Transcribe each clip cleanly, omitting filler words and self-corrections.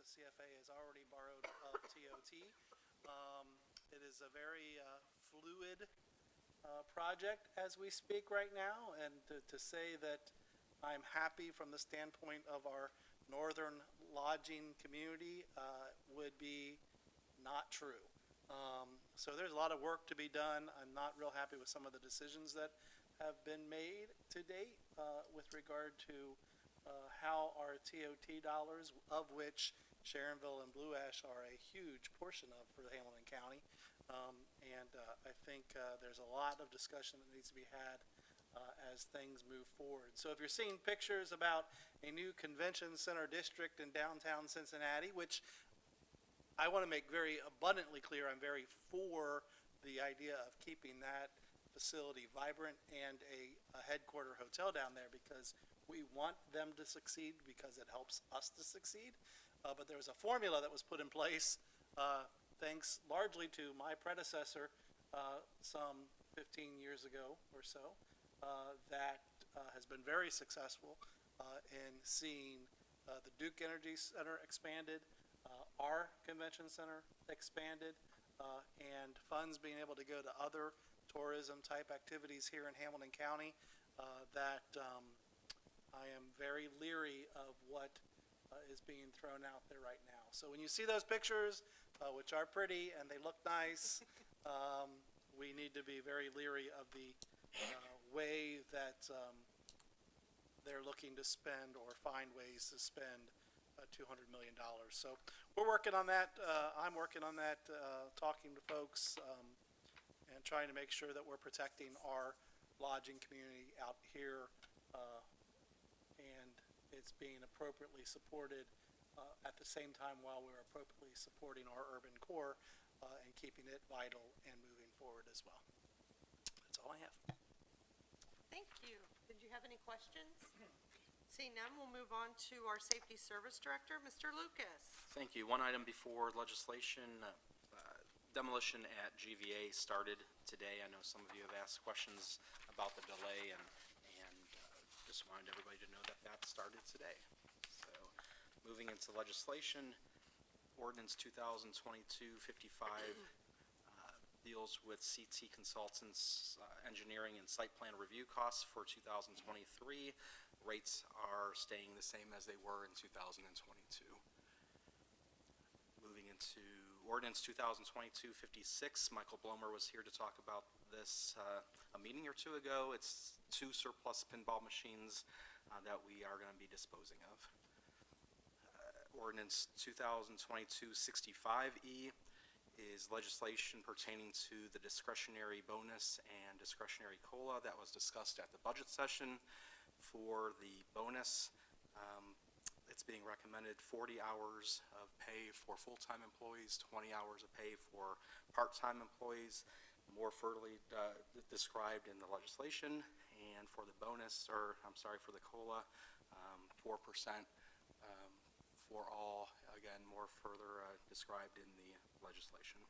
CFA has already borrowed of TOT. It is a very fluid project as we speak right now, and to say that I'm happy from the standpoint of our northern lodging community would be not true. So there's a lot of work to be done. I'm not real happy with some of the decisions that have been made to date with regard to how our TOT dollars, of which Sharonville and Blue Ash are a huge portion of for Hamilton County. I think there's a lot of discussion that needs to be had as things move forward. So if you're seeing pictures about a new convention center district in downtown Cincinnati, which I want to make very abundantly clear, I'm very for the idea of keeping that facility vibrant and a headquarter hotel down there, because we want them to succeed, because it helps us to succeed. But there was a formula that was put in place thanks largely to my predecessor some 15 years ago or so that has been very successful in seeing the Duke Energy Center expanded, our convention center expanded, and funds being able to go to other tourism type activities here in Hamilton County that I am very leery of what is being thrown out there right now. So when you see those pictures, which are pretty and they look nice, we need to be very leery of the way that they're looking to spend or find ways to spend $200 million. So we're working on that. I'm working on that, talking to folks and trying to make sure that we're protecting our lodging community out here, and it's being appropriately supported at the same time while we're appropriately supporting our urban core and keeping it vital and moving forward as well. That's all I have. Thank you. Did you have any questions? Seeing none, we'll move on to our Safety Service Director, Mr. Lucas. Thank you. One item before legislation. Demolition at GVA started today. I know some of you have asked questions about the delay, and just wanted everybody to know that that started today. So moving into legislation, Ordinance 2022-55 deals with CT Consultants engineering and site plan review costs for 2023. Rates are staying the same as they were in 2022. Moving into Ordinance 2022-56, Michael Blomer was here to talk about this a meeting or two ago. It's 2 surplus pinball machines that we are going to be disposing of. Ordinance 2022-65E is legislation pertaining to the discretionary bonus and discretionary COLA that was discussed at the budget session. For the bonus, it's being recommended 40 hours of pay for full-time employees, 20 hours of pay for part-time employees, more further described in the legislation. And for the bonus, or I'm sorry, for the COLA, 4% for all, again, more further described in the legislation.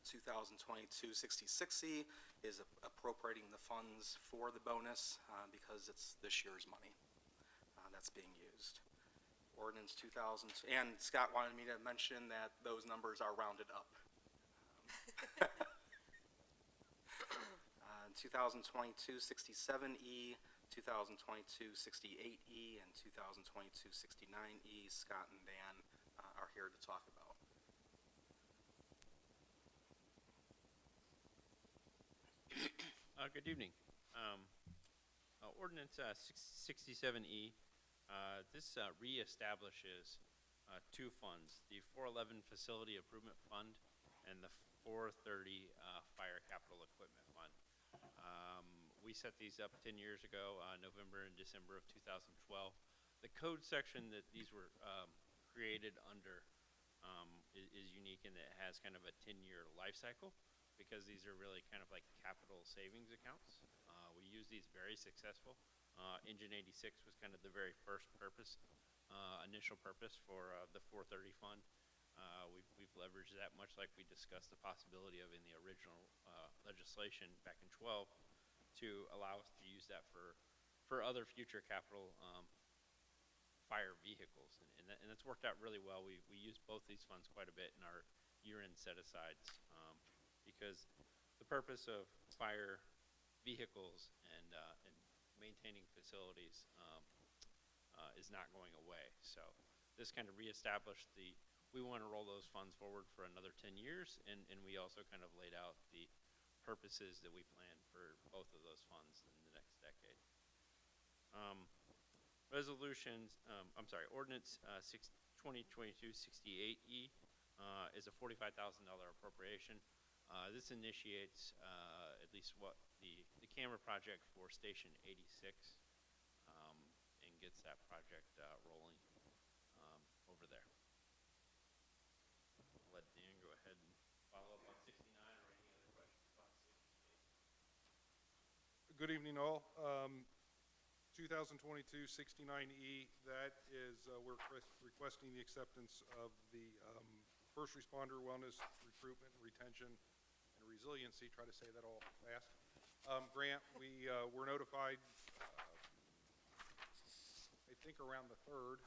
2022-66E is appropriating the funds for the bonus because it's this year's money that's being used. Ordinance 2000, and Scott wanted me to mention that those numbers are rounded up. 2022-67E, 2022-68E, and 2022-69E, Scott and Dan are here to talk about. Good evening. Ordinance 67E, this reestablishes 2 funds, the 411 Facility Improvement Fund and the 430 Fire Capital Equipment Fund. We set these up 10 years ago, November and December of 2012. The code section that these were created under is unique in that it has kind of a 10-year life cycle, because these are really kind of like capital savings accounts. We use these very successful. Engine 86 was kind of the very first purpose, initial purpose for the 430 fund. We've leveraged that, much like we discussed the possibility of in the original legislation back in 12, to allow us to use that for other future capital fire vehicles, and that's worked out really well. We use both these funds quite a bit in our year-end set-asides, because the purpose of fire vehicles and maintaining facilities is not going away. So this kind of reestablished we want to roll those funds forward for another 10 years, and we also kind of laid out the purposes that we plan for both of those funds in the next decade. Ordinance 2022-68E is a $45,000 appropriation. This initiates at least what the camera project for Station 86, and gets that project rolling over there. I'll let Dan go ahead and follow up on 69 or any other questions about 68. Good evening, all. 2022-69E, that is, we're requesting the acceptance of the First Responder Wellness Recruitment, Retention, and Resiliency, try to say that all fast, grant. We were notified, I think around the 3rd,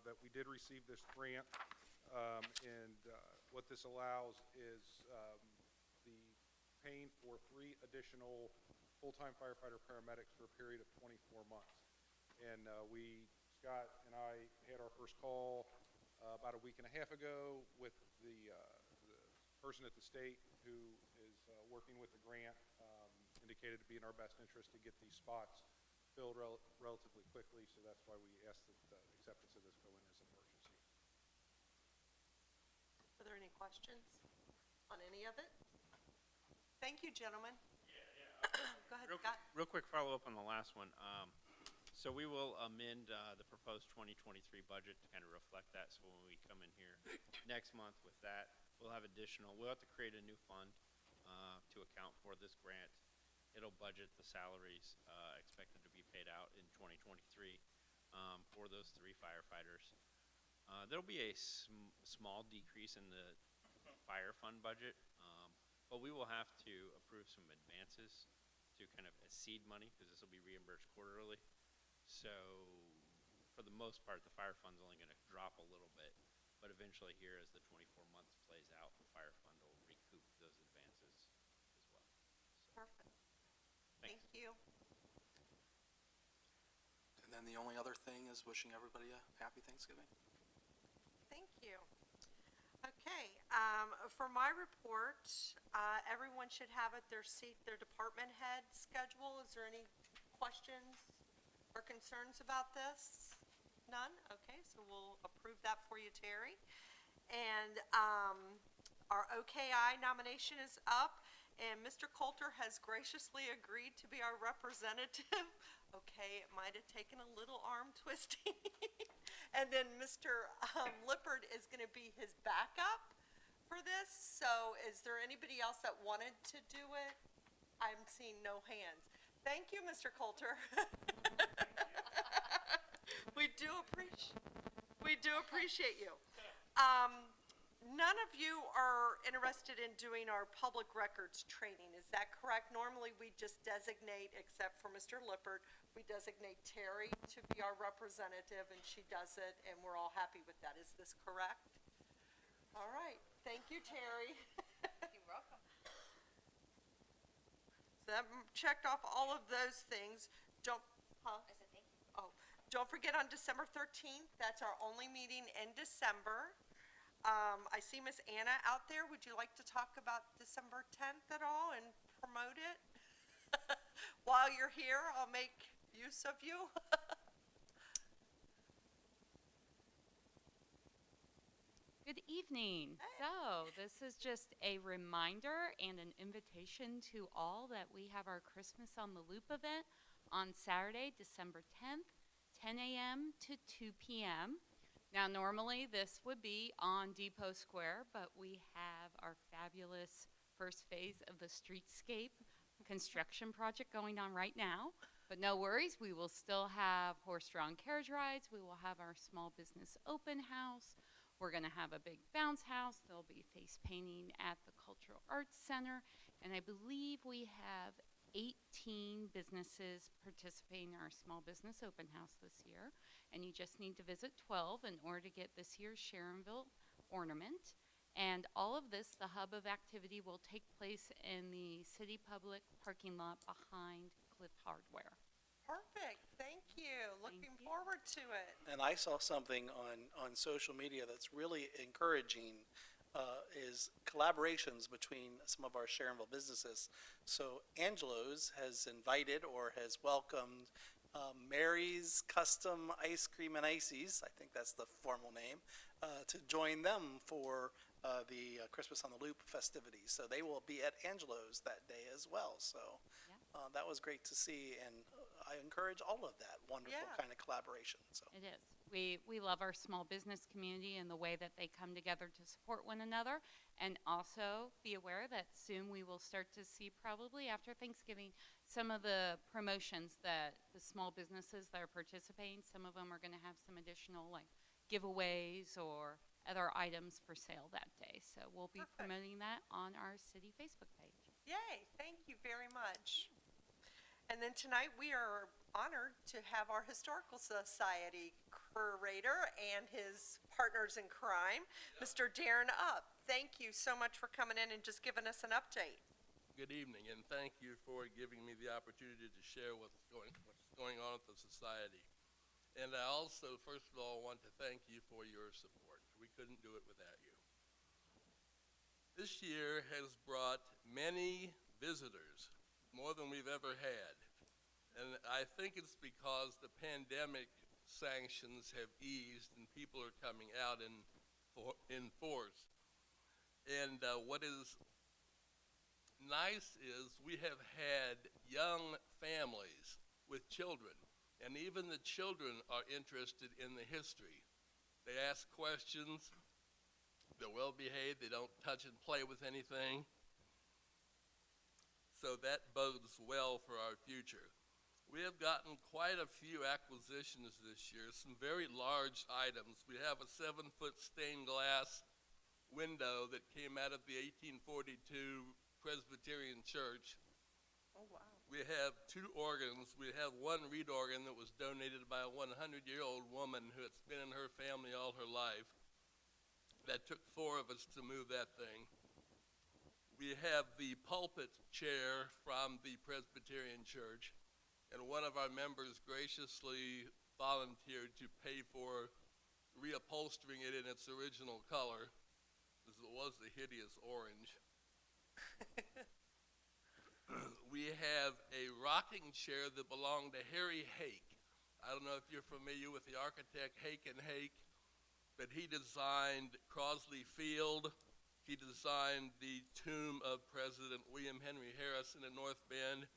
that we did receive this grant, and what this allows is the paying for 3 additional full-time firefighter paramedics for a period of 24 months. And Scott and I had our first call about a week and a half ago with the person at the state who is working with the grant, indicated to be in our best interest to get these spots filled relatively quickly, so that's why we asked that acceptance of this go in as an emergency. Are there any questions on any of it? Thank you, gentlemen. Go ahead, Scott. Real quick follow-up on the last one. So we will amend the proposed 2023 budget to kind of reflect that. So when we come in here next month with that, we'll have we'll have to create a new fund to account for this grant. It'll budget the salaries expected to be paid out in 2023 for those 3 firefighters. There'll be a small decrease in the fire fund budget, but we will have to approve some advances to kind of seed money, because this will be reimbursed quarterly. So for the most part, the fire fund's only going to drop a little bit, but eventually here, as the 24 months plays out, the fire fund will recoup those advances as well. So, Perfect. thanks. Thank you. And then the only other thing is wishing everybody a happy Thanksgiving. Thank you. Okay, for my report, everyone should have at their seat their department head schedule. Is there any questions or concerns about this? None? Okay, so we'll approve that for you, Terry. And our OKI nomination is up, and Mr. Coulter has graciously agreed to be our representative. Okay, it might have taken a little arm twisting. And then Mr. Lippard is going to be his backup for this. So is there anybody else that wanted to do it? I'm seeing no hands. Thank you, Mr. Coulter. We do appreciate you. None of you are interested in doing our public records training, is that correct? Normally, we just designate, except for Mr. Lippard, we designate Terry to be our representative, and she does it, and we're all happy with that. Is this correct? All right. Thank you, Terry. You're welcome. So that checked off all of those things. I said thank you. Oh, don't forget on December 13th, that's our only meeting in December. I see Miss Anna out there. Would you like to talk about December 10th at all and promote it? While you're here, I'll make use of you. Good evening. So this is just a reminder and an invitation to all that we have our Christmas on the Loop event on Saturday, December 10th, 10 a.m. to 2 p.m. Now, normally this would be on Depot Square, but we have our fabulous first phase of the streetscape construction project going on right now. But no worries, we will still have horse-drawn carriage rides. We will have our small business open house. We're going to have a big bounce house. There'll be face painting at the Cultural Arts Center. And I believe we have 18 businesses participating in our small business open house this year, and you just need to visit 12 in order to get this year's Sharonville ornament. And all of this, the hub of activity, will take place in the city public parking lot behind Cliff Hardware. Perfect, thank you. Looking you. forward to it. And I saw something on social media that's really encouraging, is collaborations between some of our Sharonville businesses. So Angelo's has invited or has welcomed Mary's Custom Ice Cream and Ices, I think that's the formal name, to join them for the Christmas on the Loop festivities. So they will be at Angelo's that day as well. So that was great to see, and I encourage all of that wonderful Yeah. kind of collaboration. So. It is. We love our small business community and the way that they come together to support one another. And also be aware that soon we will start to see, probably after Thanksgiving, some of the promotions that the small businesses that are participating, some of them are going to have some additional like giveaways or other items for sale that day. So we'll be Perfect. promoting that on our city Facebook page. Yay, thank you very much. And then tonight, we are honored to have our Historical Society curator and his partners in crime, Mr. Darren Up. Thank you so much for coming in and just giving us an update. Good evening, and thank you for giving me the opportunity to share what's going on at the society. And I also, first of all, want to thank you for your support. We couldn't do it without you. This year has brought many visitors, more than we've ever had. And I think it's because the pandemic sanctions have eased and people are coming out in force. And what is nice is we have had young families with children, and even the children are interested in the history. They ask questions, they're well behaved, they don't touch and play with anything. So that bodes well for our future. We have gotten quite a few acquisitions this year, some very large items. We have a 7-foot stained glass window that came out of the 1842 Presbyterian Church. Oh, wow. We have 2 organs. We have 1 reed organ that was donated by a 100-year-old woman who has been in her family all her life. That took 4 of us to move that thing. We have the pulpit chair from the Presbyterian Church, and one of our members graciously volunteered to pay for reupholstering it in its original color, because it was the hideous orange. We have a rocking chair that belonged to Harry Hake. I don't know if you're familiar with the architect Hake and Hake, but he designed Crosley Field. He designed the tomb of President William Henry Harrison in North Bend.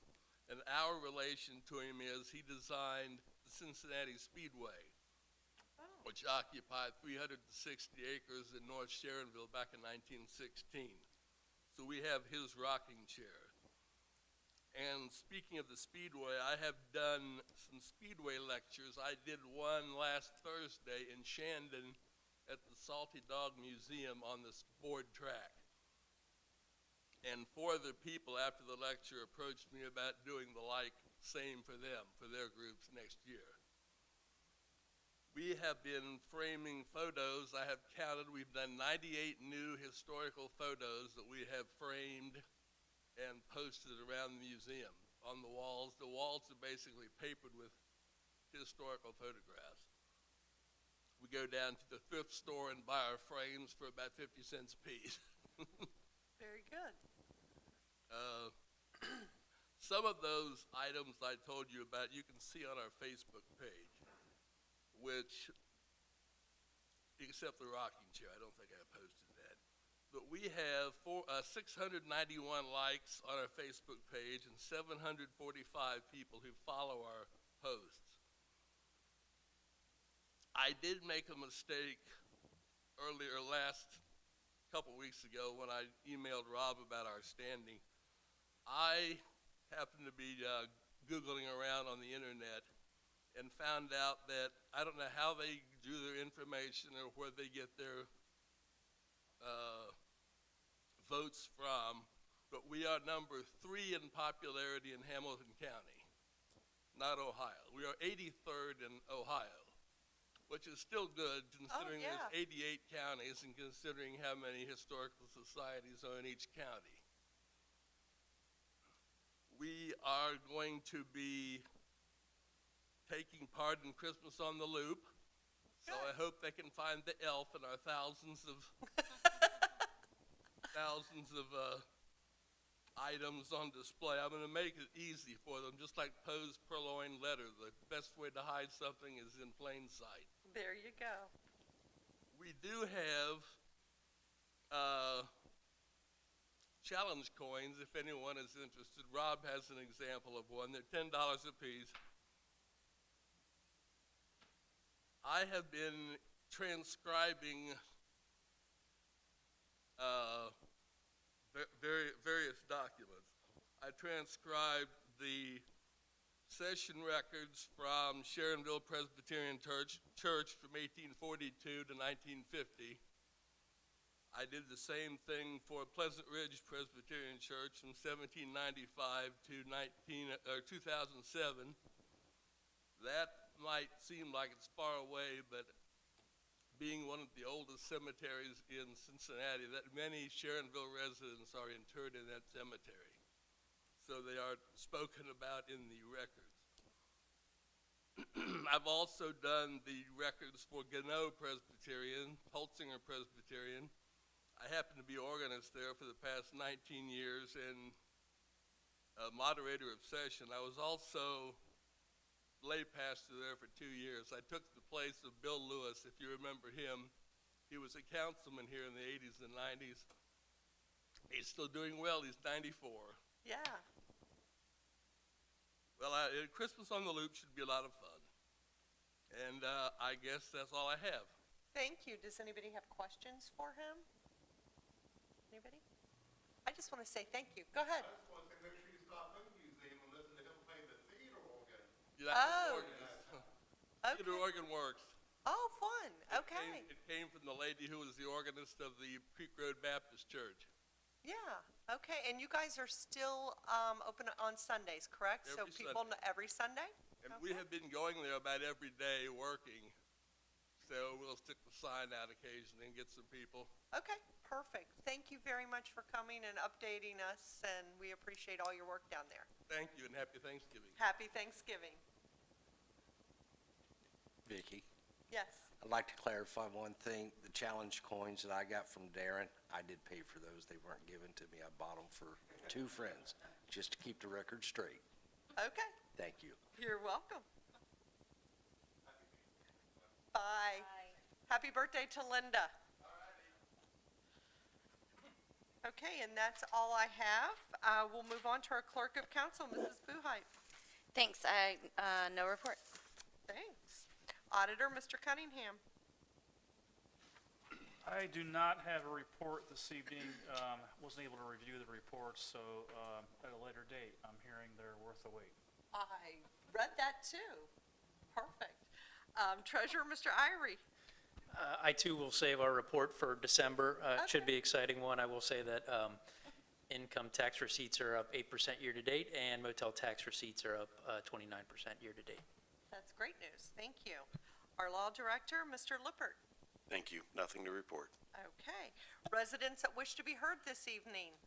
And our relation to him is he designed the Cincinnati Speedway, which occupied 360 acres in North Sharonville back in 1916. So we have his rocking chair. And speaking of the Speedway, I have done some Speedway lectures. I did one last Thursday in Shandon at the Salty Dog Museum on this board track. And 4 other people after the lecture approached me about doing the same for them, for their groups next year. We have been framing photos. I have counted, we've done 98 new historical photos that we have framed and posted around the museum on the walls. The walls are basically papered with historical photographs. We go down to the thrift store and buy our frames for about 50 cents a piece. Very good. Some of those items I told you about, you can see on our Facebook page, which, except the rocking chair, I don't think I posted that. But we have 691 likes on our Facebook page and 745 people who follow our posts. I did make a mistake earlier last couple weeks ago when I emailed Rob about our standing. I happened to be Googling around on the internet and found out that I don't know how they drew their information or where they get their votes from, but we are number 3 in popularity in Hamilton County, not Ohio. We are 83rd in Ohio, which is still good considering yeah. there's 88 counties and considering how many historical societies are in each county. We are going to be taking part in Christmas on the Loop, so I hope they can find the elf in our thousands of items on display. I'm going to make it easy for them, just like Poe's purloined letter. The best way to hide something is in plain sight. There you go. We do have challenge coins, if anyone is interested. Rob has an example of one. They're $10 a piece. I have been transcribing various documents. I transcribed the session records from Sharonville Presbyterian Church from 1842 to 1950. I did the same thing for Pleasant Ridge Presbyterian Church from 1795 to 2007. That might seem like it's far away, but being one of the oldest cemeteries in Cincinnati, that many Sharonville residents are interred in that cemetery. So they are spoken about in the records. I've also done the records for Gannot Presbyterian, Holtzinger Presbyterian. I happen to be organist there for the past 19 years and a moderator of session. I was also lay pastor there for 2 years. I took the place of Bill Lewis, if you remember him. He was a councilman here in the 80s and 90s. He's still doing well. He's 94. Yeah. Well, Christmas on the Loop should be a lot of fun. And I guess that's all I have. Thank you. Does anybody have questions for him? Anybody? I just want to say thank you. Go ahead. I just want to say, make sure you stop in the museum and listen to him play the theater organ. You're not an organist. Theater Okay. organ works. Oh, fun. Okay. It came from the lady who was the organist of the Creek Road Baptist Church. Yeah. Okay. And you guys are still open on Sundays, correct? So Every people Sunday. every Sunday? And we have been going there about every day working. So we'll stick the sign out occasionally and get some people. Okay. Perfect. Thank you very much for coming and updating us, and we appreciate all your work down there. Thank you and happy Thanksgiving. Happy Thanksgiving. Vicki, Yes. I'd like to clarify one thing. The challenge coins that I got from Darren, I did pay for those. They weren't given to me. I bought them for 2 friends, just to keep the record straight. Okay. Thank you. You're welcome. Bye. Happy birthday to Linda. Okay, and that's all I have. We'll move on to our clerk of council, Mrs. Buhite. Thanks. No report. Thanks. Auditor, Mr. Cunningham. I do not have a report this evening. Wasn't able to review the reports, so at a later date, I'm hearing they're worth the wait. I read that too. Perfect. Treasurer, Mr. Irie. I too will save our report for December. It should be an exciting one. I will say that income tax receipts are up 8% year-to-date, and motel tax receipts are up 29% year-to-date. That's great news. Thank you. Our law director, Mr. Lippert. Thank you. Nothing to report. Okay. Residents that wish to be heard this evening.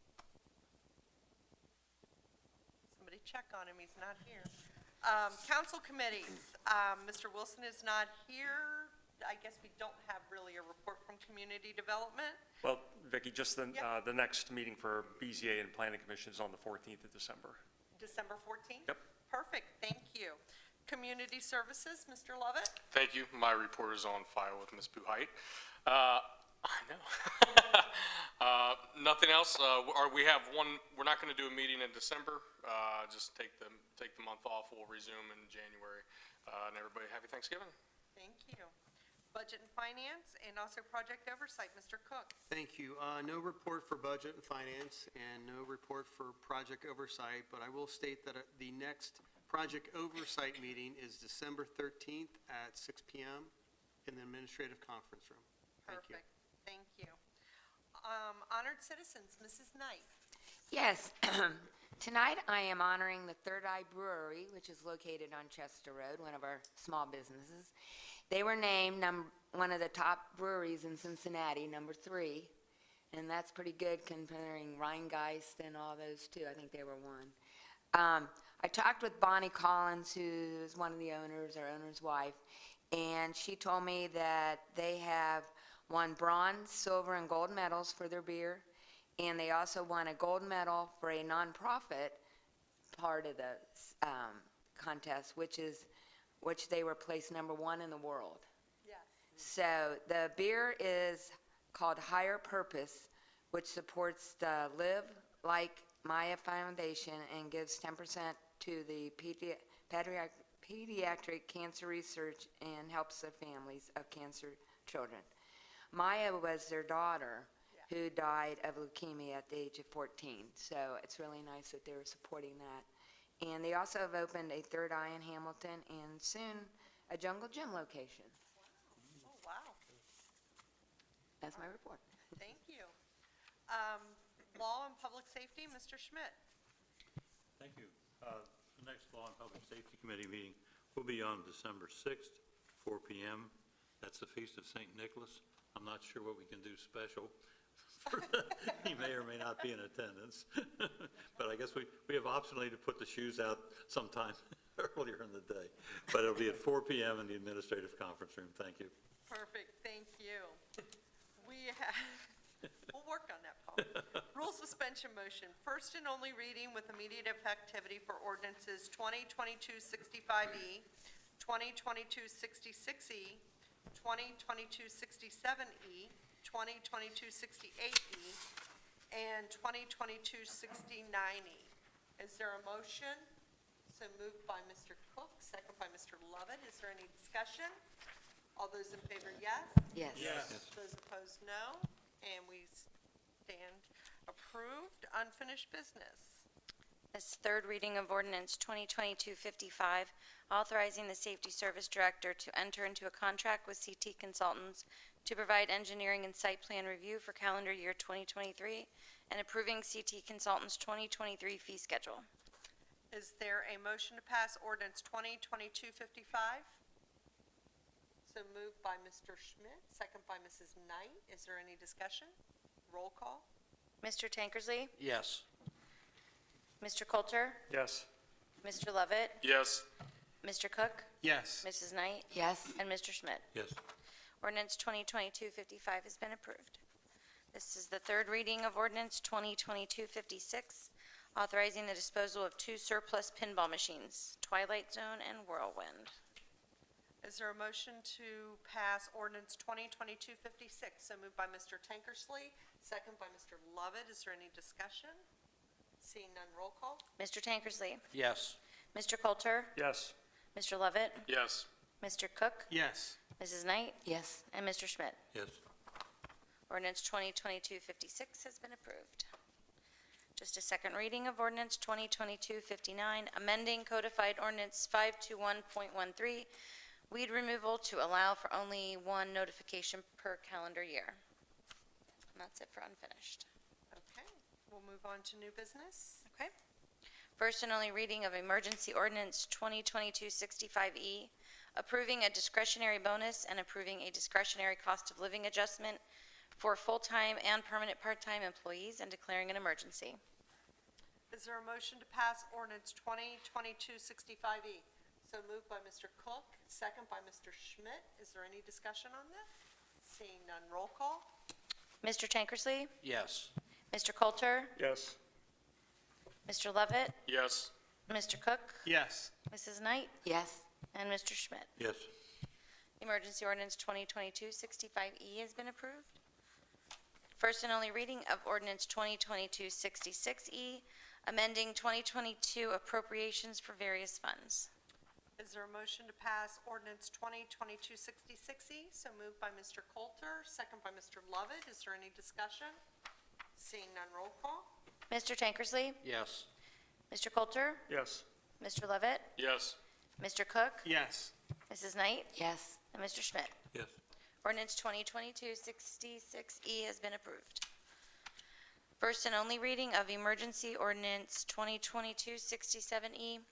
Somebody check on him. He's not here. Council committees. Mr. Wilson is not here. I guess we don't have really a report from community development. Well, Vicki, just the Yep. the next meeting for BZA and Planning Commission is on the 14th of December. December 14th? Yep. Perfect. Thank you. Community services, Mr. Lovett. Thank you. My report is on file with Ms. Buhite. I know. Nothing else. We have one. We're not going to do a meeting in December. Just take the month off. We'll resume in January. And everybody, happy Thanksgiving. Thank you. Budget and finance, and also project oversight, Mr. Cook. Thank you. No report for budget and finance, and no report for project oversight, but I will state that the next project oversight meeting is December 13th at 6 p.m. in the administrative conference room. Thank you. Perfect. Thank you. Honored citizens, Mrs. Knight. Yes. Tonight, I am honoring the Third Eye Brewery, which is located on Chester Road, one of our small businesses. They were named one of the top breweries in Cincinnati, number 3, and that's pretty good considering Rheingeist and all those too. I think they were one. I talked with Bonnie Collins, who is one of the owners, our owner's wife, and she told me that they have won bronze, silver, and gold medals for their beer. And they also won a gold medal for a nonprofit part of the contest, which they were placed number 1 in the world. Yes. So the beer is called Higher Purpose, which supports the Live Like Maya Foundation and gives 10% to the pediatric cancer research and helps the families of cancer children. Maya was their daughter, who died of leukemia at the age of 14. So it's really nice that they're supporting that. And they also have opened a Third Eye in Hamilton and soon a Jungle Gym location. Oh, wow. That's my report. Thank you. Law and Public Safety, Mr. Schmidt. Thank you. The next Law and Public Safety Committee meeting will be on December 6th, 4 p.m. That's the Feast of St. Nicholas. I'm not sure what we can do special. He may or may not be in attendance, but I guess we have optionally to put the shoes out sometime earlier in the day. But it'll be at 4 p.m. in the administrative conference room. Thank you. Perfect, thank you. We'll work on that, Paul. Rule suspension motion, first and only reading with immediate effectivity for ordinances 2022-65E, 2022-66E, 2022-67E, 2022-68E, and 2022-69E. Is there a motion? So moved by Mr. Cook, second by Mr. Lovett. Is there any discussion? All those in favor, yes? Yes. Those opposed, no. And we stand approved. Unfinished business. This third reading of ordinance 2022-55, authorizing the Safety Service Director to enter into a contract with CT Consultants to provide engineering and site plan review for calendar year 2023, and approving CT Consultants' 2023 fee schedule. Is there a motion to pass ordinance 2022-55? So moved by Mr. Schmidt, second by Mrs. Knight. Is there any discussion? Roll call. Mr. Tankersley? Yes. Mr. Coulter? Yes. Mr. Lovett? Yes. Mr. Cook? Yes. Mrs. Knight? Yes. And Mr. Schmidt? Yes. Ordinance 2022-55 has been approved. This is the third reading of ordinance 2022-56, authorizing the disposal of 2 surplus pinball machines, Twilight Zone and Whirlwind. Is there a motion to pass ordinance 2022-56? So moved by Mr. Tankersley, second by Mr. Lovett. Is there any discussion? Seeing none, roll call. Mr. Tankersley? Yes. Mr. Coulter? Yes. Mr. Lovett? Yes. Mr. Cook? Yes. Mrs. Knight? Yes. And Mr. Schmidt? Yes. Ordinance 2022-56 has been approved. Just a second reading of ordinance 2022-59, amending codified ordinance 521.13, weed removal to allow for only 1 notification per calendar year. And that's it for unfinished. Okay, we'll move on to new business. Okay. First and only reading of emergency ordinance 2022-65E, approving a discretionary bonus and approving a discretionary cost of living adjustment for full-time and permanent part-time employees and declaring an emergency. Is there a motion to pass ordinance 2022-65E? So moved by Mr. Cook, second by Mr. Schmidt. Is there any discussion on this? Seeing none, roll call. Mr. Tankersley? Yes. Mr. Coulter? Yes. Mr. Lovett? Yes. Mr. Cook? Yes. Mrs. Knight? Yes. And Mr. Schmidt? Yes. Emergency ordinance 2022-65E has been approved. First and only reading of ordinance 2022-66E, amending 2022 appropriations for various funds. Is there a motion to pass ordinance 2022-66E? So moved by Mr. Coulter, second by Mr. Lovett. Is there any discussion? Seeing none, roll call. Mr. Tankersley? Yes. Mr. Coulter? Yes. Mr. Lovett? Yes. Mr. Cook? Yes. Mrs. Knight? Yes. And Mr. Schmidt? Yes. Ordinance 2022-66E has been approved. First and only reading of emergency ordinance 2022-67E,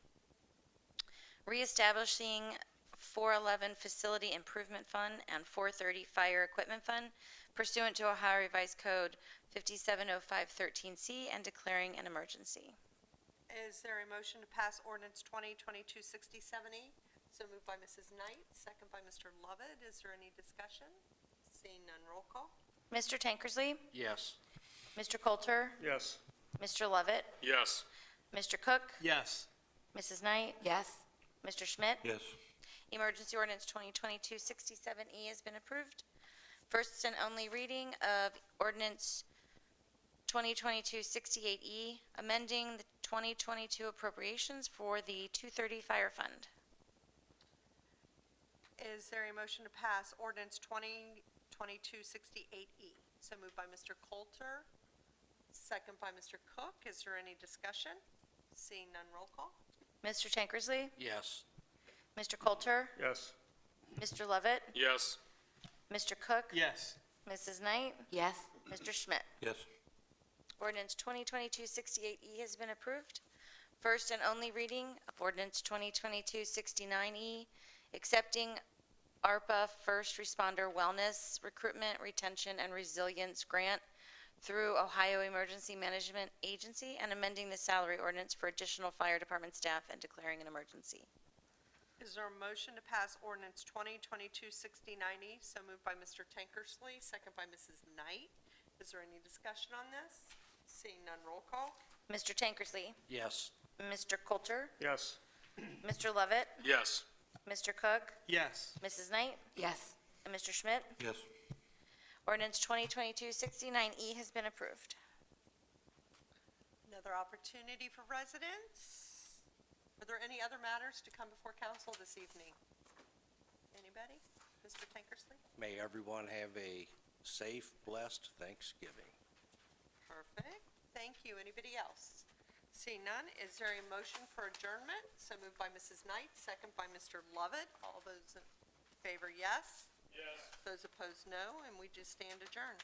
reestablishing 411 Facility Improvement Fund and 430 Fire Equipment Fund pursuant to Ohio Revised Code 570513C and declaring an emergency. Is there a motion to pass ordinance 2022-67E? So moved by Mrs. Knight, second by Mr. Lovett. Is there any discussion? Seeing none, roll call. Mr. Tankersley? Yes. Mr. Coulter? Yes. Mr. Lovett? Yes. Mr. Cook? Yes. Mrs. Knight? Yes. Mr. Schmidt? Yes. Emergency ordinance 2022-67E has been approved. First and only reading of ordinance 2022-68E, amending the 2022 appropriations for the 230 Fire Fund. Is there a motion to pass ordinance 2022-68E? So moved by Mr. Coulter, second by Mr. Cook. Is there any discussion? Seeing none, roll call. Mr. Tankersley? Yes. Mr. Coulter? Yes. Mr. Lovett? Yes. Mr. Cook? Yes. Mrs. Knight? Yes. Mr. Schmidt? Yes. Ordinance 2022-68E has been approved. First and only reading of ordinance 2022-69E, accepting ARPA First Responder Wellness Recruitment, Retention, and Resilience Grant through Ohio Emergency Management Agency and amending the salary ordinance for additional fire department staff and declaring an emergency. Is there a motion to pass ordinance 2022-69E? So moved by Mr. Tankersley, second by Mrs. Knight. Is there any discussion on this? Seeing none, roll call. Mr. Tankersley? Yes. Mr. Coulter? Yes. Mr. Lovett? Yes. Mr. Cook? Yes. Mrs. Knight? Yes. And Mr. Schmidt? Yes. Ordinance 2022-69E has been approved. Another opportunity for residents. Are there any other matters to come before council this evening? Anybody? Mr. Tankersley? May everyone have a safe, blessed Thanksgiving. Perfect. Thank you. Anybody else? Seeing none, is there a motion for adjournment? So moved by Mrs. Knight, second by Mr. Lovett. All those in favor, yes? Yes. Those opposed, no, and we just stand adjourned.